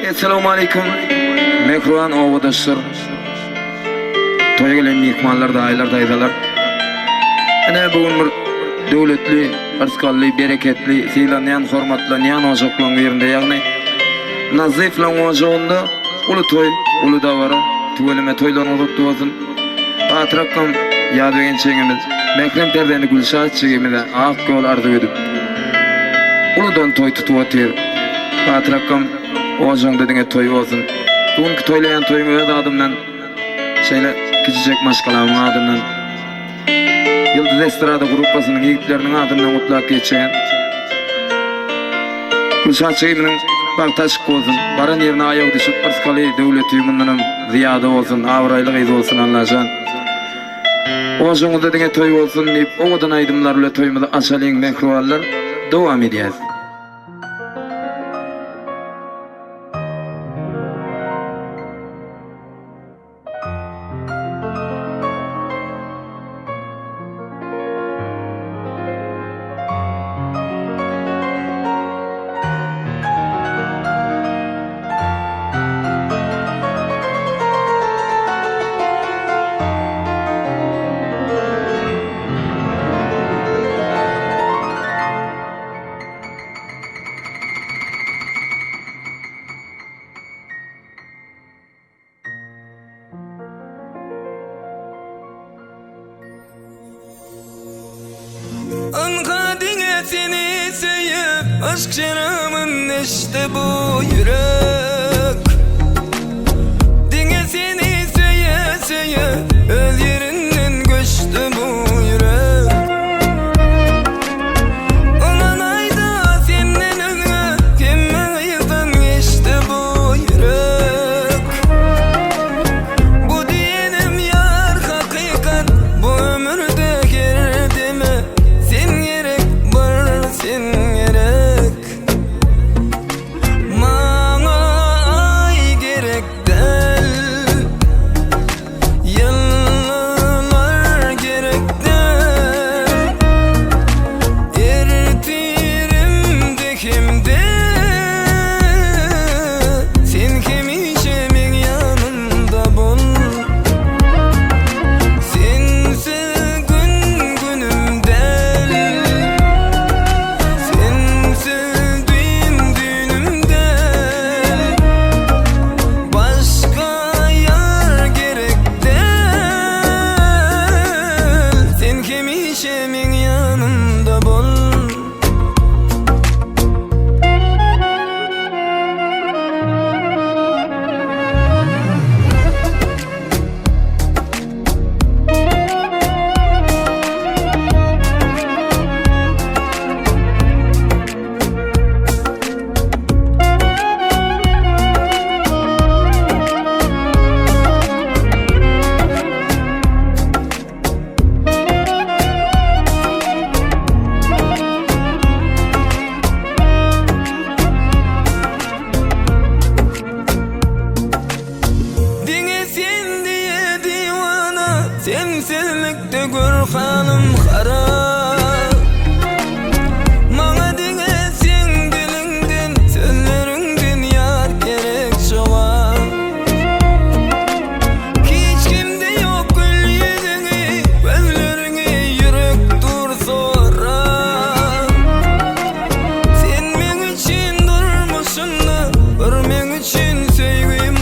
Assalamu alaikum. Mekruan ovadaşlar. Toya gelen mehmanlar da aylar daydalar. Ana bugün bir döwletli, arskally, bereketli, seýlanýan, hormatlanýan ojaklaryň ýerinde, ýagny naziflaň ojagynda uly toy, uly dawara, tüwelime toýlaryň gutdubasyn. Atrakam ýad begençeňimiz, Mekrem perdeni Gülşah çegimide ak gol arzu edip. Uludan toy tutup otyr. Atrakam ojaň dediňe toy bolsun. Bugünkü toýlayan toýuň öz adymdan şeýle kiçijek maşgalaryň adymdan Yıldız Estrada gruppasynyň ýigitleriniň adymdan mutlak geçen Gülşah çegiminiň bagtaşyk bolsun. Baran ýerine aýagy düşüp barskaly döwlet ýymyndan ziyada bolsun, awraýlyk ýyzy bolsun anlajan. Ojaňyň dediňe toy bolsun diýip oňadan aýdymlar bilen toýmyzy açalyň mehruallar dowam edýär. Ankadine seni sevip aşk şarabın işte bu yürek. Dine seni söye söye öz yerinden göçtü bu yürek. Olan ayda senden öne kemme ayıdan geçti bu yürek. Bu diyelim yar hakikat bu ömürde girdi mi? Sen gerek Maňa ay gerek del Yıllar gerek del Ertirimde kimde Sen hemişe men yanımda bol Sensiz gün günümden Sensizlikde gör halim harap Maňa diňe sen diliňden sözleriňden ýar gerek şoňa Hiç kimde ýok gül ýüzüňi gözleriňi ýürek dur sorap Sen men üçin durmuşynda bir men üçin söýgüm